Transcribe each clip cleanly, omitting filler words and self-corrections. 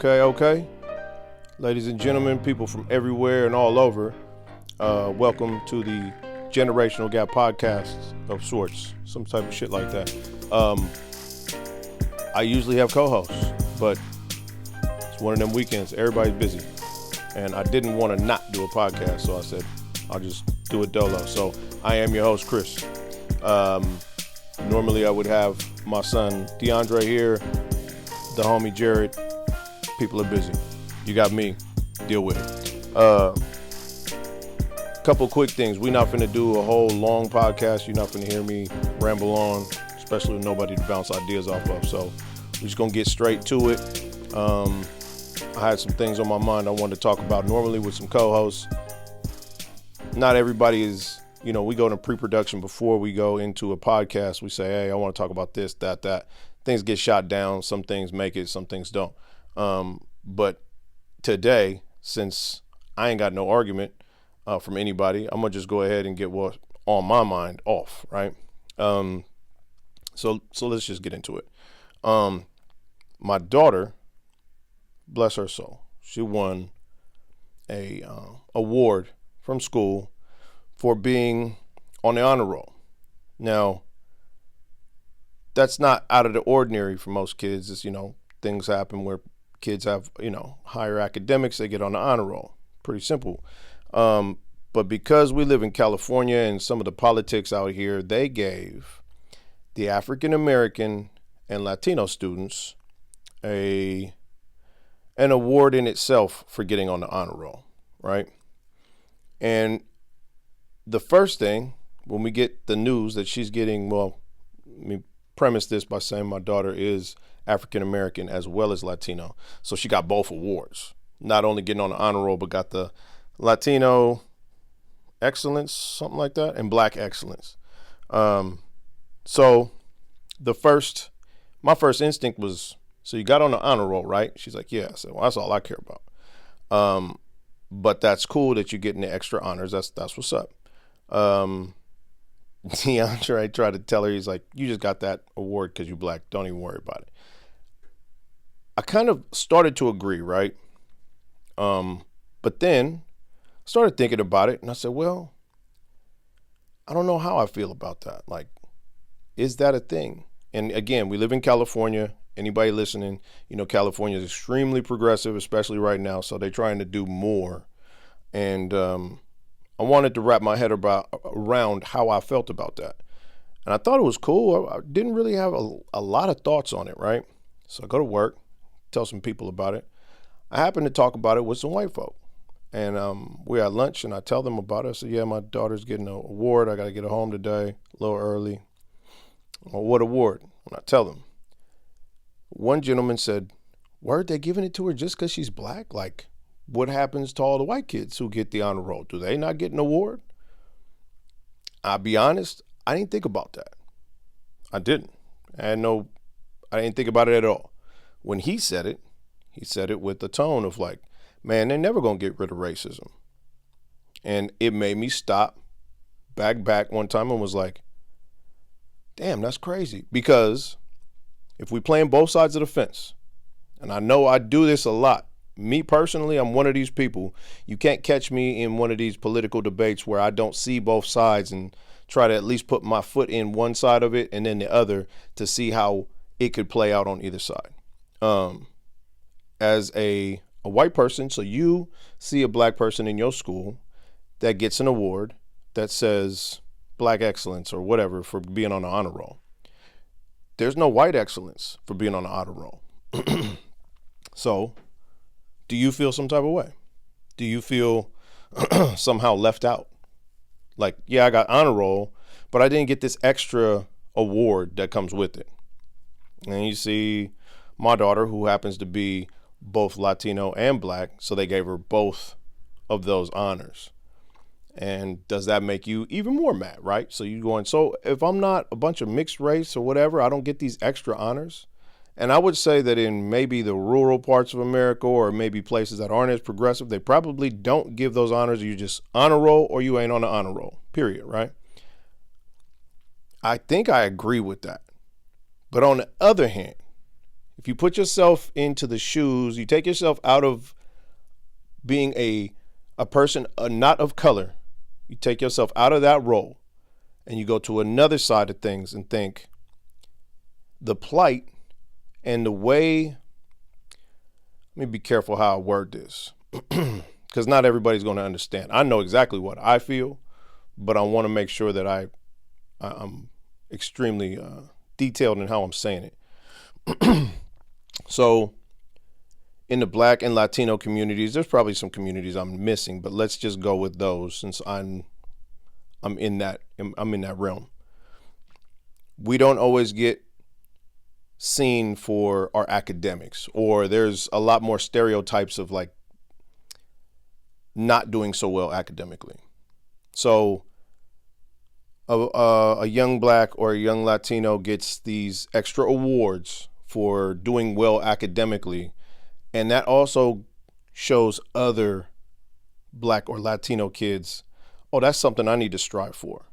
Okay. Ladies and gentlemen, people from everywhere and all over, welcome to the Generational Gap podcast of sorts, some type of shit like that. I usually have co-hosts, but it's one of them weekends. Everybody's busy, and I didn't want to not do a podcast, so I said I'll just do it dolo. So I am your host, Chris. Normally I would have my son DeAndre here, the homie Jared. People are busy. You got me. Deal with it. Couple quick things. We're not finna do a whole long podcast. You're not finna hear me ramble on, especially with nobody to bounce ideas off of. So we're just gonna get straight to it. I had some things on my mind I wanted to talk about. Normally with some co-hosts, not everybody is, we go into pre-production before we go into a podcast. We say, hey, I want to talk about this, that. Things get shot down. Some things make it, some things don't. But today, since I ain't got no argument from anybody, I'm gonna just go ahead and get what's on my mind off, right? So let's just get into it. My daughter, bless her soul, she won a award from school for being on the honor roll. Now, that's not out of the ordinary for most kids. It's, things happen where kids have, higher academics, they get on the honor roll. Pretty simple. But because we live in California and some of the politics out here, they gave the African American and Latino students an award in itself for getting on the honor roll, right? And the first thing, when we get the news that she's getting, let me premise this by saying my daughter is African American as well as Latino. So she got both awards, not only getting on the honor roll, but got the Latino excellence, something like that, and Black excellence. So my first instinct was, so you got on the honor roll, right? She's like, yeah. I said, well, that's all I care about. But that's cool that you're getting the extra honors. That's what's up. DeAndre tried to tell her, he's like, you just got that award because you're Black. Don't even worry about it. I kind of started to agree, right? But then started thinking about it, and I said, well, I don't know how I feel about that. Like, is that a thing? And again, we live in California. Anybody listening, California is extremely progressive, especially right now. So they're trying to do more. And I wanted to wrap my head around how I felt about that. And I thought it was cool. I didn't really have a lot of thoughts on it, right? So I go to work, tell some people about it. I happened to talk about it with some white folk. And we're at lunch, and I tell them about it. I said, yeah, my daughter's getting an award. I got to get her home today, a little early. Well, what award? And I tell them. One gentleman said, word, they giving it to her just because she's Black? Like, what happens to all the white kids who get the honor roll? Do they not get an award? I'll be honest, I didn't think about that. I didn't. I didn't think about it at all. When he said it with the tone of like, man, they're never going to get rid of racism. And it made me stop, back one time and was like, damn, that's crazy. Because if we playing both sides of the fence, and I know I do this a lot, me personally, I'm one of these people. You can't catch me in one of these political debates where I don't see both sides and try to at least put my foot in one side of it and then the other to see how it could play out on either side. As a white person, so you see a Black person in your school that gets an award that says Black excellence or whatever for being on the honor roll. There's no white excellence for being on the honor roll. So, do you feel some type of way? Do you feel somehow left out? Like, yeah, I got honor roll, but I didn't get this extra award that comes with it. And you see my daughter, who happens to be both Latino and Black, so they gave her both of those honors. And does that make you even more mad, right? So you're going, so if I'm not a bunch of mixed race or whatever, I don't get these extra honors. And I would say that in maybe the rural parts of America or maybe places that aren't as progressive, they probably don't give those honors. You just honor roll or you ain't on the honor roll, period, right? I think I agree with that. But on the other hand, If you put yourself into the shoes, you take yourself out of being a person not of color, you take yourself out of that role and you go to another side of things and think the plight and the way, let me be careful how I word this, because not everybody's going to understand. I know exactly what I feel, but I want to make sure that I'm extremely detailed in how I'm saying it. So in the Black and Latino communities, there's probably some communities I'm missing, but let's just go with those since I'm in that realm. We don't always get seen for our academics, or there's a lot more stereotypes of like not doing so well academically. So a young Black or a young Latino gets these extra awards for doing well academically, and that also shows other Black or Latino kids, oh, that's something I need to strive for.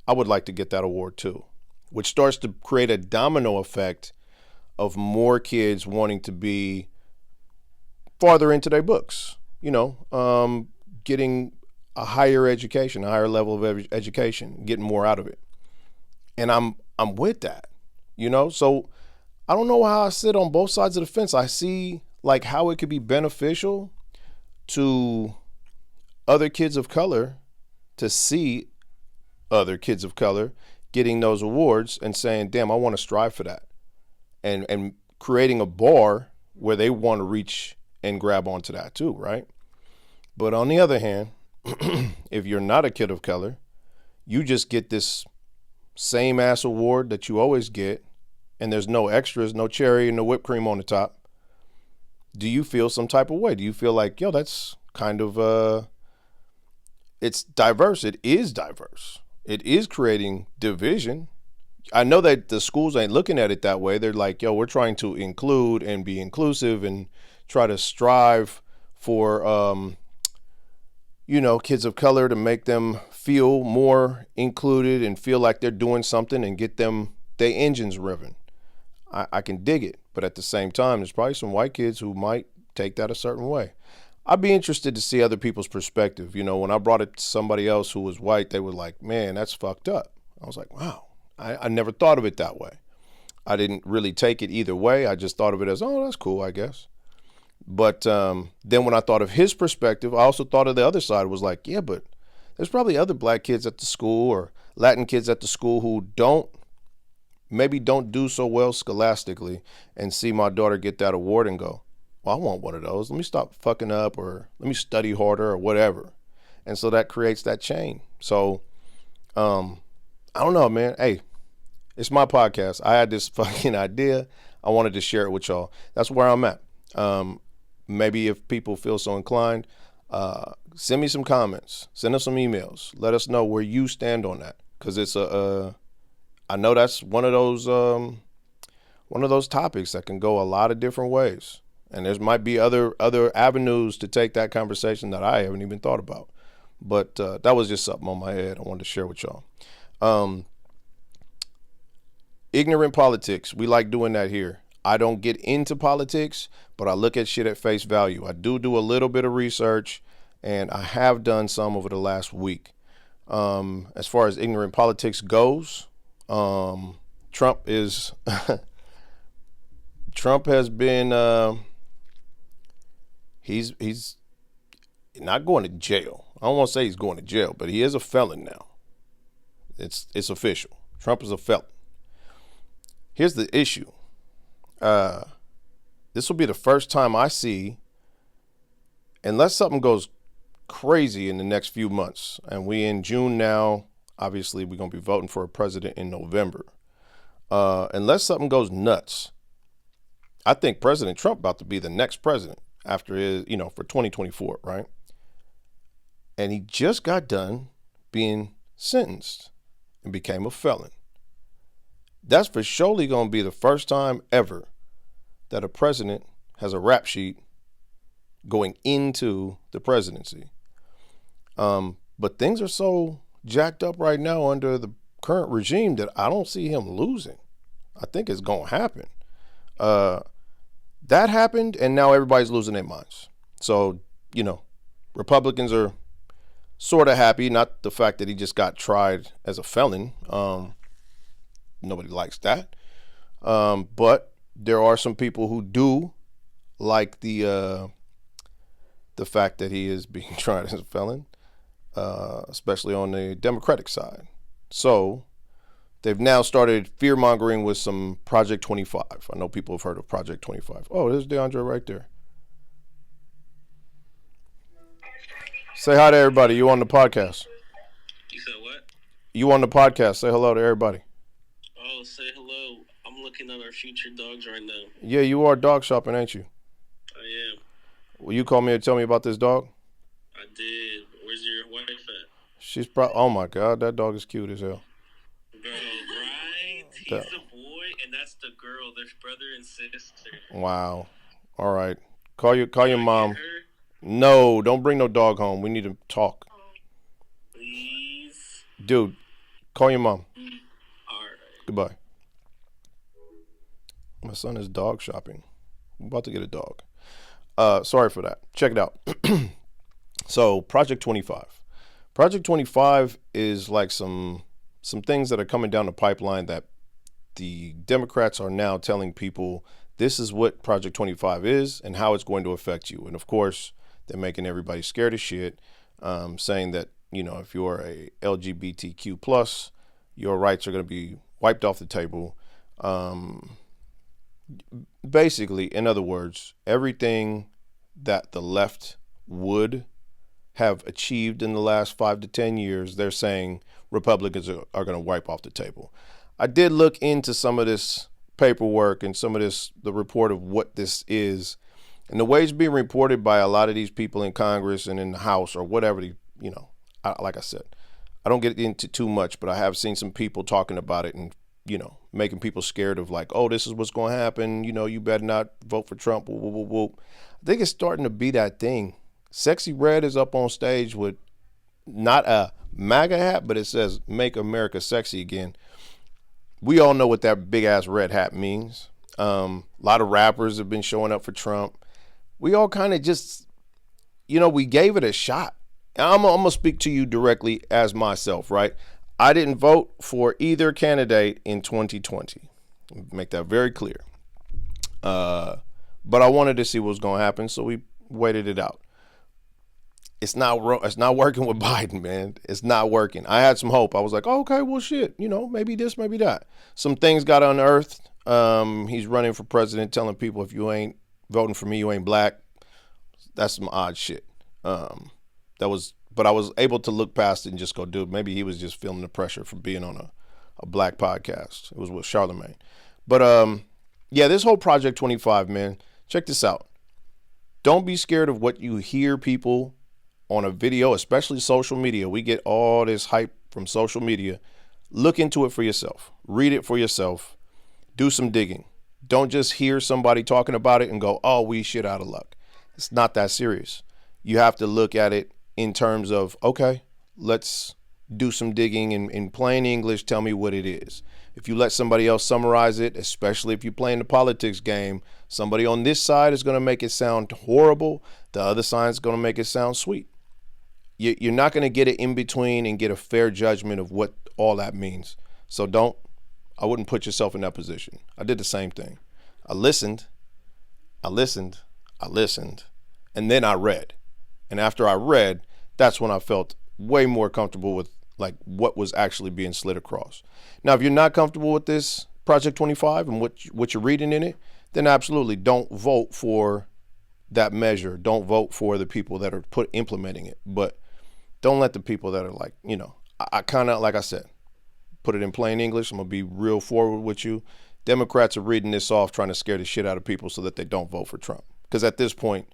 I would like to get that award too, which starts to create a domino effect of more kids wanting to be farther into their books, getting a higher education, a higher level of education, getting more out of it. And I'm with that, so I don't know how I sit on both sides of the fence. I see like how it could be beneficial to other kids of color to see other kids of color getting those awards and saying, damn, I want to strive for that. And creating a bar where they want to reach and grab onto that too, right? But on the other hand, if you're not a kid of color, you just get this same ass award that you always get, and there's no extras, no cherry, and no whipped cream on the top. Do you feel some type of way? Do you feel like, yo, that's kind of, it's diverse. It is diverse. It is creating division. I know that the schools ain't looking at it that way. They're like, yo, we're trying to include and be inclusive and try to strive for, kids of color to make them feel more included and feel like they're doing something and get them their engines revving. I can dig it. But at the same time, there's probably some white kids who might take that a certain way. I'd be interested to see other people's perspective. When I brought it to somebody else who was white, they were like, man, that's fucked up. I was like, wow. I never thought of it that way. I didn't really take it either way. I just thought of it as, oh, that's cool, I guess. But then when I thought of his perspective, I also thought of the other side. Was like, yeah, but there's probably other Black kids at the school or Latin kids at the school who maybe don't do so well scholastically and see my daughter get that award and go, well, I want one of those. Let me stop fucking up, or let me study harder, or whatever. And so that creates that chain. So I don't know, man. Hey, it's my podcast. I had this fucking idea. I wanted to share it with y'all. That's where I'm at. Maybe if people feel so inclined, send me some comments, send us some emails. Let us know where you stand on that. Cause it's I know that's one of those topics that can go a lot of different ways. And there might be other avenues to take that conversation that I haven't even thought about. But that was just something on my head I wanted to share with y'all. Ignorant politics. We like doing that here. I don't get into politics, but I look at shit at face value. I do a little bit of research, and I have done some over the last week. As far as ignorant politics goes, Trump has been, he's not going to jail. I don't want to say he's going to jail, but he is a felon now. It's official. Trump is a felon. Here's the issue. This will be the first time I see, unless something goes crazy in the next few months, and we in June now, obviously we're going to be voting for a president in November. Unless something goes nuts, I think President Trump about to be the next president after his, for 2024, right? And he just got done being sentenced and became a felon. That's for surely going to be the first time ever that a president has a rap sheet going into the presidency. But things are so jacked up right now under the current regime that I don't see him losing. I think it's going to happen. That happened, and now everybody's losing their minds. So, Republicans are sort of happy, not the fact that he just got tried as a felon. Nobody likes that. But there are some people who do like the fact that he is being tried as a felon, especially on the Democratic side. So they've now started fear mongering with some Project 25. I know people have heard of Project 25. Oh, there's DeAndre right there. Say hi to everybody. You on the podcast? You said what? You on the podcast? Say hello to everybody. Oh, say hello. I'm looking at our future dogs right now. Yeah, you are dog shopping, ain't you? I am. Will you call me and tell me about this dog? I did. Where's your wife at? She's oh my God, that dog is cute as hell. Bro, right? He's the boy, and that's the girl. There's brother and sister. Wow. All right. Call your mom. No, don't bring no dog home. We need to talk. Please. Dude, call your mom. All right. Goodbye. My son is dog shopping. I'm about to get a dog. Sorry for that. Check it out. So, Project 25. Project 25 is like some things that are coming down the pipeline that the Democrats are now telling people this is what Project 25 is and how it's going to affect you. And of course, they're making everybody scared as shit, saying that, if you're a LGBTQ plus, your rights are going to be wiped off the table. Basically, in other words, everything that the left would have achieved in the last 5 to 10 years, they're saying Republicans are going to wipe off the table. I did look into some of this paperwork and some of the report of what this is. And the way it's being reported by a lot of these people in Congress and in the House or whatever, like I said, I don't get into too much, but I have seen some people talking about it and, making people scared of like, oh, this is what's going to happen. You better not vote for Trump. Whoop, whoop, whoop. I think it's starting to be that thing. Sexy Red is up on stage with not a MAGA hat, but it says Make America Sexy Again. We all know what that big ass red hat means. A lot of rappers have been showing up for Trump. We all kind of just, we gave it a shot. I'm going to speak to you directly as myself, right? I didn't vote for either candidate in 2020. Make that very clear. But I wanted to see what was going to happen, so we waited it out. It's not working with Biden, man. It's not working. I had some hope. I was like, oh, okay, well, shit, maybe this, maybe that. Some things got unearthed. He's running for president, telling people if you ain't voting for me, you ain't black. That's some odd shit. But I was able to look past it and just go, dude, maybe he was just feeling the pressure from being on a black podcast. It was with Charlemagne. But yeah, this whole Project 25, man, check this out. Don't be scared of what you hear people on a video, especially social media. We get all this hype from social media. Look into it for yourself. Read it for yourself. Do some digging. Don't just hear somebody talking about it and go, oh, we shit out of luck. It's not that serious. You have to look at it in terms of, okay, let's do some digging in plain English. Tell me what it is. If you let somebody else summarize it, especially if you're playing the politics game, somebody on this side is going to make it sound horrible. The other side is going to make it sound sweet. You're not going to get it in between and get a fair judgment of what all that means. So I wouldn't put yourself in that position. I did the same thing. I listened, and then I read. And after I read, that's when I felt way more comfortable with like what was actually being slid across. Now, if you're not comfortable with this Project 25 and what you're reading in it, then absolutely don't vote for that measure. Don't vote for the people that are implementing it. But don't let the people that are like, I kind of, like I said, put it in plain English. I'm going to be real forward with you. Democrats are reading this off, trying to scare the shit out of people so that they don't vote for Trump. Because at this point,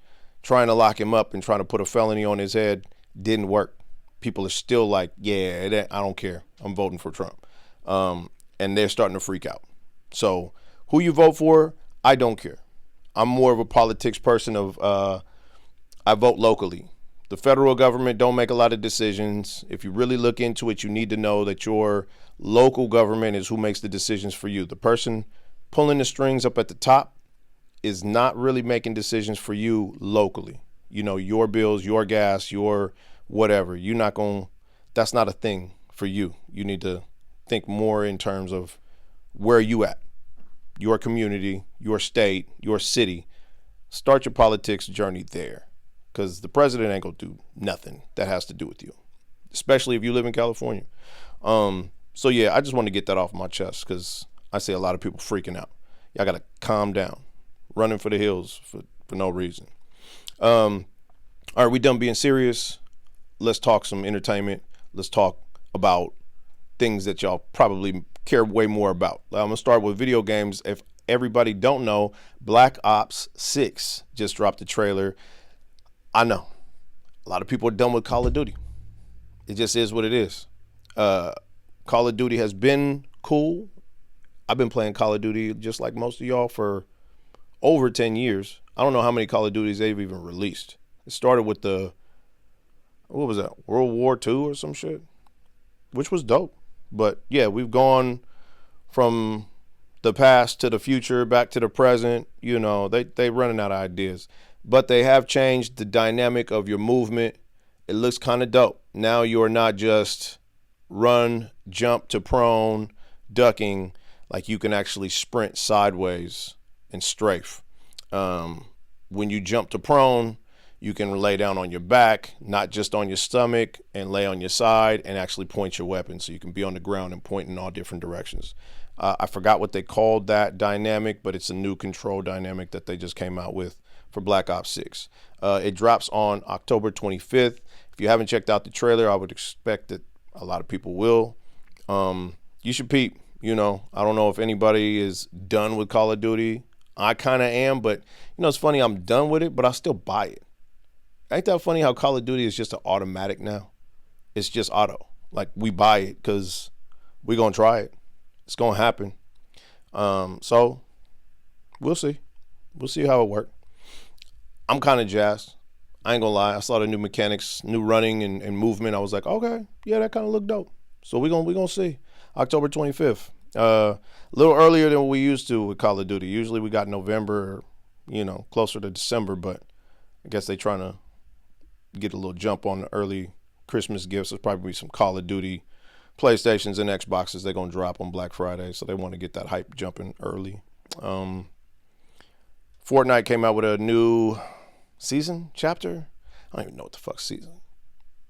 trying to lock him up and trying to put a felony on his head didn't work. People are still like, yeah, I don't care. I'm voting for Trump. And they're starting to freak out. So who you vote for, I don't care. I'm more of a politics person of I vote locally. The federal government don't make a lot of decisions. If you really look into it, you need to know that your local government is who makes the decisions for you. The person pulling the strings up at the top is not really making decisions for you locally. You know, your bills, your gas, your whatever. You're not going, that's not a thing for you. You need to think more in terms of where you at, your community, your state, your city. Start your politics journey there, because the president ain't gonna do nothing that has to do with you, especially if you live in California. So yeah, I just want to get that off my chest because I see a lot of people freaking out. Y'all gotta calm down, running for the hills for no reason. All right, we done being serious. Let's talk some entertainment. Let's talk about things that y'all probably care way more about. I'm gonna start with video games. If everybody don't know, Black Ops 6 just dropped the trailer. I know a lot of people are done with Call of Duty. It just is what it is. Call of Duty has been cool. I've been playing Call of Duty just like most of y'all for over 10 years. I don't know how many Call of Duties they've even released. It started with what was that, World War II or some shit, which was dope. But yeah, we've gone from the past to the future, back to the present. You know, they running out of ideas. But they have changed the dynamic of your movement. It looks kind of dope. Now you're not just run, jump to prone, ducking. Like, you can actually sprint sideways and strafe. When you jump to prone, you can lay down on your back, not just on your stomach, and lay on your side and actually point your weapon. So you can be on the ground and point in all different directions. I forgot what they called that dynamic, but it's a new control dynamic that they just came out with for Black Ops 6. It drops on October 25th. If you haven't checked out the trailer, I would expect that a lot of people will. You should peep. You know, I don't know if anybody is done with Call of Duty. I kind of am, but you know, it's funny. I'm done with it, but I still buy it. Ain't that funny how Call of Duty is just an automatic now? It's just auto. Like, we buy it because we're going to try it. It's going to happen. So we'll see. We'll see how it works. I'm kind of jazzed. I ain't going to lie. I saw the new mechanics, new running and movement. I was like, okay, yeah, that kind of looked dope. So we're gonna see. October 25th. A little earlier than we used to with Call of Duty. Usually we got November, you know, closer to December, but I guess they trying to get a little jump on the early Christmas gifts. There's probably some Call of Duty PlayStations and Xboxes they're going to drop on Black Friday, so they want to get that hype jumping early. Fortnite came out with a new season, chapter. I don't even know what the fuck season.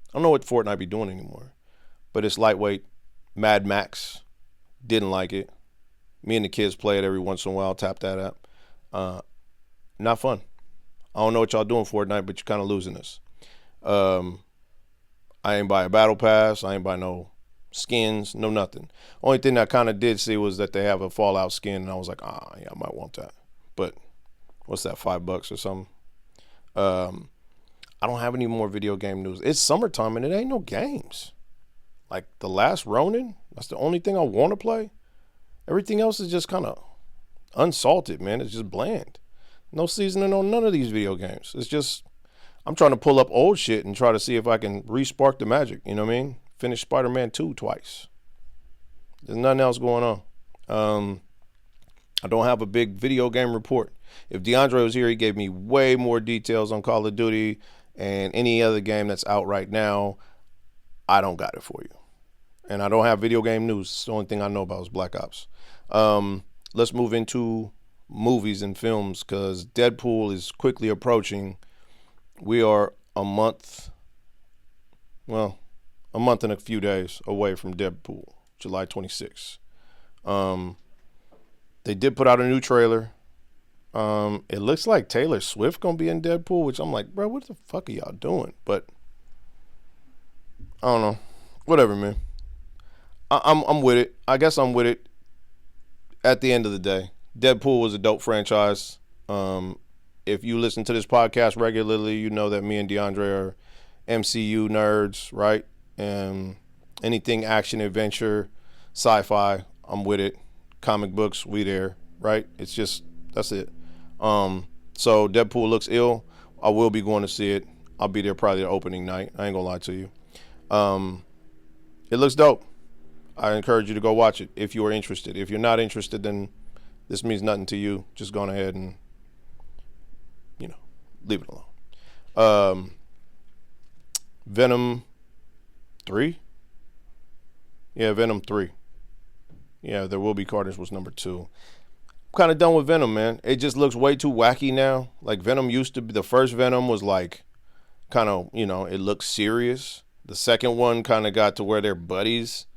I don't know what Fortnite be doing anymore, but it's lightweight. Mad Max, didn't like it. Me and the kids play it every once in a while, tap that app. Not fun. I don't know what y'all doing Fortnite, but you're kind of losing this. I ain't buy a battle pass. I ain't buy no skins, no nothing. Only thing I kind of did see was that they have a Fallout skin, and I was like, yeah, I might want that. But what's that, $5 or something? I don't have any more video game news. It's summertime, and it ain't no games. Like The Last Ronin, that's the only thing I want to play. Everything else is just kind of unsalted, man. It's just bland. No seasoning on none of these video games. It's just, I'm trying to pull up old shit and try to see if I can re-spark the magic. You know what I mean? Finish Spider-Man 2 twice. There's nothing else going on. I don't have a big video game report. If DeAndre was here, he gave me way more details on Call of Duty and any other game that's out right now. I don't got it for you. And I don't have video game news. It's the only thing I know about is Black Ops. Let's move into movies and films because Deadpool is quickly approaching. We are a month and a few days away from Deadpool, July 26th. They did put out a new trailer. It looks like Taylor Swift gonna be in Deadpool, which I'm like, bro, what the fuck are y'all doing? But I don't know. Whatever, man. I'm with it. I guess I'm with it. At the end of the day, Deadpool was a dope franchise. If you listen to this podcast regularly, you know that me and DeAndre are MCU nerds, right? And anything action, adventure, sci-fi, I'm with it. Comic books, we there, right? It's just, that's it. So Deadpool looks ill. I will be going to see it. I'll be there probably the opening night. I ain't gonna lie to you. It looks dope. I encourage you to go watch it if you are interested. If you're not interested, then this means nothing to you. Just go ahead and leave it alone. Venom 3? Yeah, Venom 3. Yeah, There Will Be Carnage was number 2. I'm kind of done with Venom, man. It just looks way too wacky now. Like, Venom used to be, the first Venom was like, kind of, it looked serious. The second one kind of got to where they're buddies.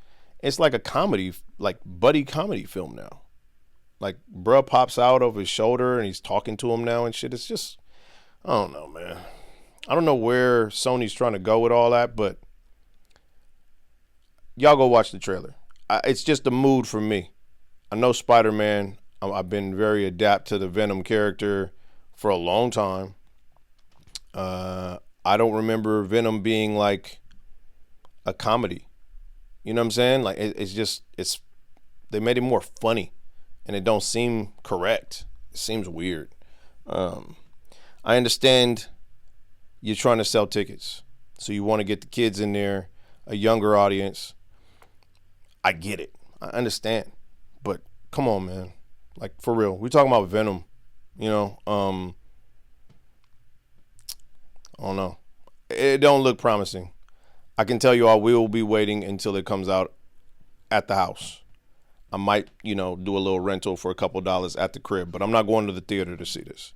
It's like a comedy, like buddy comedy film now. Like, bruh pops out of his shoulder and he's talking to him now and shit. It's just, I don't know, man. I don't know where Sony's trying to go with all that, but y'all go watch the trailer. It's just a mood for me. I know Spider-Man. I've been very adapt to the Venom character for a long time. I don't remember Venom being like a comedy. You know what I'm saying? Like, it's they made it more funny, and it don't seem correct. It seems weird. I understand you're trying to sell tickets, so you want to get the kids in there, a younger audience. I get it. I understand. But come on, man. Like, for real. We're talking about Venom. I don't know. It don't look promising. I can tell you I will be waiting until it comes out at the house. I might, do a little rental for a couple dollars at the crib, but I'm not going to the theater to see this.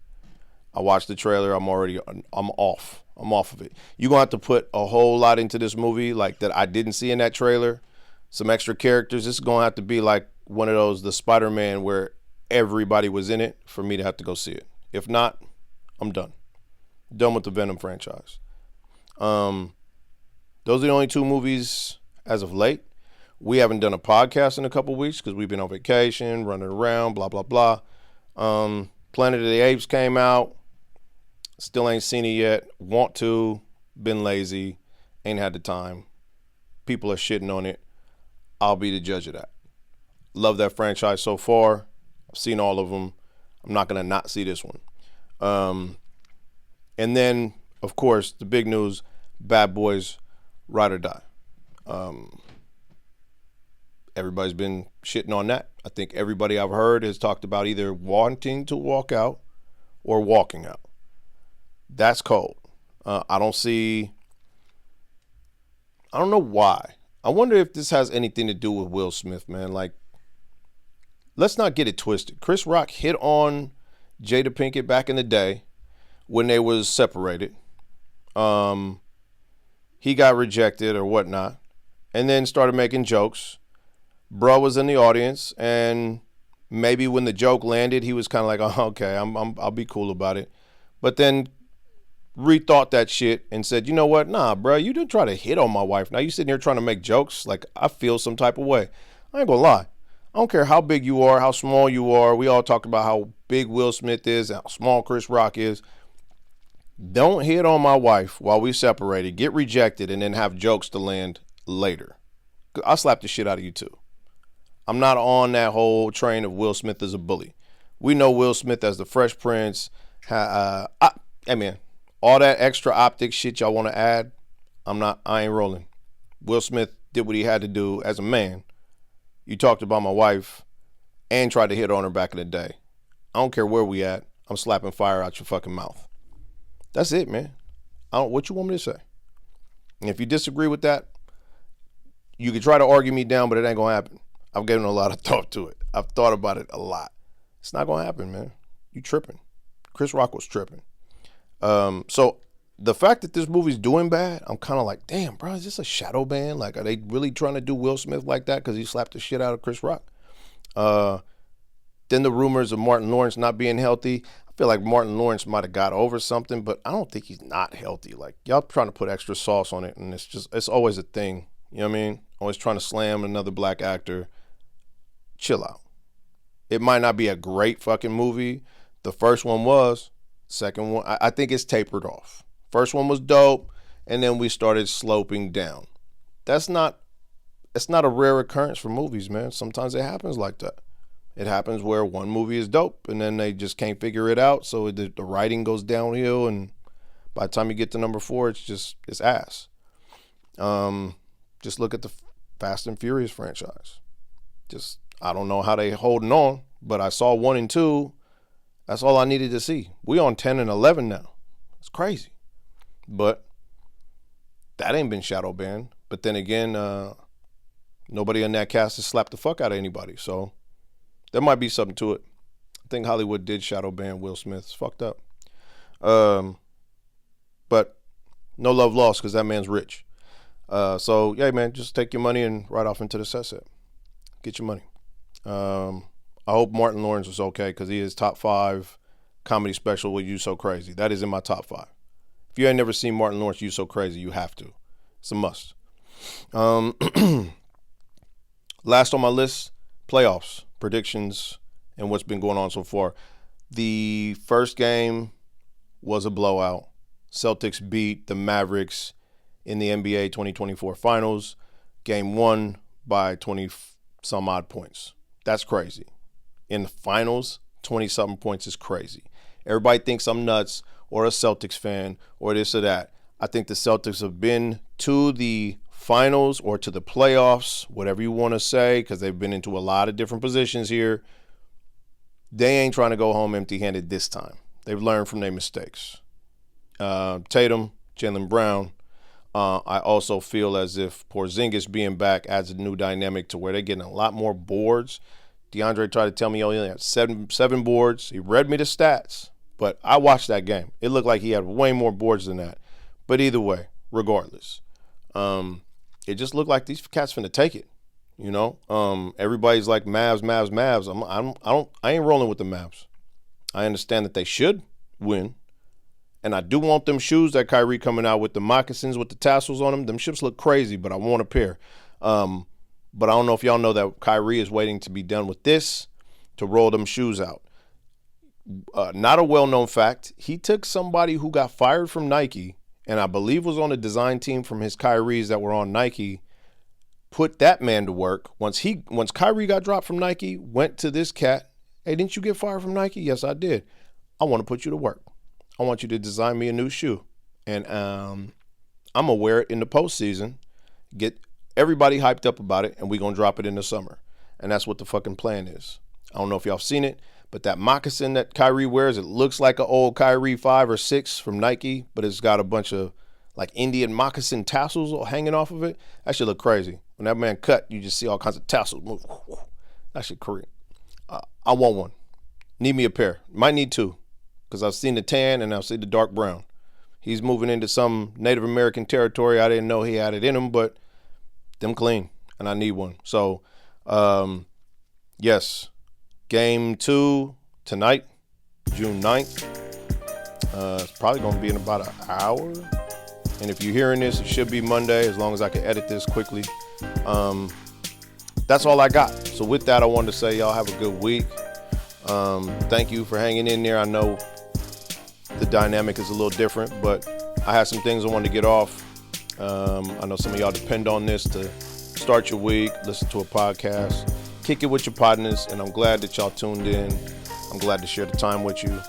I watched the trailer. I'm off. I'm off of it. You're going to have to put a whole lot into this movie like that I didn't see in that trailer. Some extra characters. This is going to have to be like one of those, the Spider-Man where everybody was in it for me to have to go see it. If not, I'm done. Done with the Venom franchise. Those are the only 2 movies as of late. We haven't done a podcast in a couple weeks because we've been on vacation, running around, blah, blah, blah. Planet of the Apes came out. Still ain't seen it yet. Want to. Been lazy. Ain't had the time. People are shitting on it. I'll be the judge of that. Love that franchise so far. I've seen all of them. I'm not going to not see this one. And then, of course, the big news, Bad Boys, Ride or Die. Everybody's been shitting on that. I think everybody I've heard has talked about either wanting to walk out or walking out. That's cold. I don't know why. I wonder if this has anything to do with Will Smith, man. Like, let's not get it twisted. Chris Rock hit on Jada Pinkett back in the day when they was separated. He got rejected or whatnot, and then started making jokes. Bro was in the audience, and maybe when the joke landed, he was kind of like, "Oh, okay, I'll be cool about it," but then rethought that shit and said, "You know what? Nah, bro, you didn't try to hit on my wife. Now you sitting here trying to make jokes. Like, I feel some type of way. I ain't gonna lie. I don't care how big you are, how small you are. We all talked about how big Will Smith is, how small Chris Rock is. Don't hit on my wife while we separated, get rejected, and then have jokes to land later. I'll slap the shit out of you too. I'm not on that whole train of Will Smith as a bully. We know Will Smith as the Fresh Prince. Hey man, all that extra optic shit y'all want to add, I ain't rolling. Will Smith did what he had to do as a man. You talked about my wife and tried to hit on her back in the day. I don't care where we at. I'm slapping fire out your fucking mouth. That's it, man. What you want me to say? And if you disagree with that, you can try to argue me down, but it ain't gonna happen. I've given a lot of thought to it. I've thought about it a lot. It's not gonna happen, man. You tripping. Chris Rock was tripping. So the fact that this movie's doing bad, I'm kind of like, damn, bro, is this a shadow ban? Like, are they really trying to do Will Smith like that because he slapped the shit out of Chris Rock? Then the rumors of Martin Lawrence not being healthy. I feel like Martin Lawrence might have got over something, but I don't think he's not healthy. Like, y'all trying to put extra sauce on it, and it's always a thing. You know what I mean? Always trying to slam another black actor. Chill out. It might not be a great fucking movie. The first one was. Second one, I think it's tapered off. First one was dope, and then we started sloping down. It's not a rare occurrence for movies, man. Sometimes it happens like that. It happens where one movie is dope, and then they just can't figure it out, so the writing goes downhill, and by the time you get to number 4, it's ass. Just look at the Fast and Furious franchise. I don't know how they holding on, but I saw 1 and 2. That's all I needed to see. We on 10 and 11 now. It's crazy. But that ain't been shadow banned. But then again, nobody in that cast has slapped the fuck out of anybody. So there might be something to it. I think Hollywood did shadow ban Will Smith. It's fucked up. But no love lost because that man's rich. So, yeah, man, just take your money and ride off into the sunset. Get your money. I hope Martin Lawrence was okay because he is top 5 comedy special with You So Crazy. That is in my top 5. If you ain't never seen Martin Lawrence You So Crazy, you have to. It's a must. Last on my list, playoffs, predictions, and what's been going on so far. The first game was a blowout. Celtics beat the Mavericks in the NBA 2024 Finals. Game 1 by 20-some odd points. That's crazy. In the finals, 20-something points is crazy. Everybody thinks I'm nuts or a Celtics fan or this or that. I think the Celtics have been to the finals or to the playoffs, whatever you want to say, because they've been into a lot of different positions here. They ain't trying to go home empty-handed this time. They've learned from their mistakes. Tatum, Jaylen Brown. I also feel as if Porzingis being back adds a new dynamic to where they're getting a lot more boards. DeAndre tried to tell me, he only had seven boards. He read me the stats, but I watched that game. It looked like he had way more boards than that. But either way, regardless, it just looked like these cats finna take it. You know, everybody's like Mavs. I ain't rolling with the Mavs. I understand that they should win. And I do want them shoes that Kyrie coming out with, the moccasins with the tassels on them. Them ships look crazy, but I want a pair. But I don't know if y'all know that Kyrie is waiting to be done with this to roll them shoes out. Not a well-known fact. He took somebody who got fired from Nike and I believe was on the design team from his Kyries that were on Nike, put that man to work. Once Kyrie got dropped from Nike, went to this cat. Hey, didn't you get fired from Nike? Yes, I did. I want to put you to work. I want you to design me a new shoe. And I'm going to wear it in the postseason, get everybody hyped up about it, and we're going to drop it in the summer. And that's what the fucking plan is. I don't know if y'all have seen it, but that moccasin that Kyrie wears, it looks like an old Kyrie 5 or 6 from Nike, but it's got a bunch of like Indian moccasin tassels hanging off of it. That shit look crazy. When that man cut, you just see all kinds of tassels move. That shit crazy. I want one. Need me a pair. Might need 2. Because I've seen the tan and I've seen the dark brown. He's moving into some Native American territory. I didn't know he had it in him, but them clean, and I need one. So, yes, Game 2 tonight, June 9th. It's probably going to be in about an hour. And if you're hearing this, it should be Monday, as long as I can edit this quickly. That's all I got. So with that, I wanted to say y'all have a good week. Thank you for hanging in there. I know the dynamic is a little different, but I had some things I wanted to get off. I know some of y'all depend on this to start your week, listen to a podcast, kick it with your partners, and I'm glad that y'all tuned in. I'm glad to share the time with you.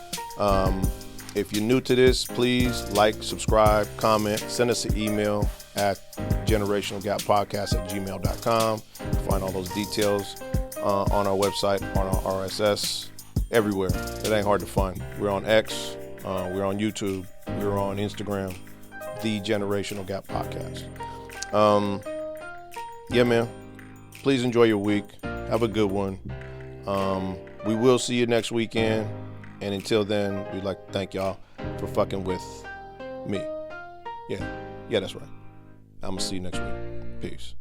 If you're new to this, please like, subscribe, comment, send us an email at generationalgappodcast@gmail.com. Find all those details on our website, on our RSS, everywhere. It ain't hard to find. We're on X. We're on YouTube. We're on Instagram. The Generational Gap Podcast. Yeah, man. Please enjoy your week. Have a good one. We will see you next weekend. And until then, we'd like to thank y'all for fucking with me. Yeah, that's right. I'm going to see you next week. Peace.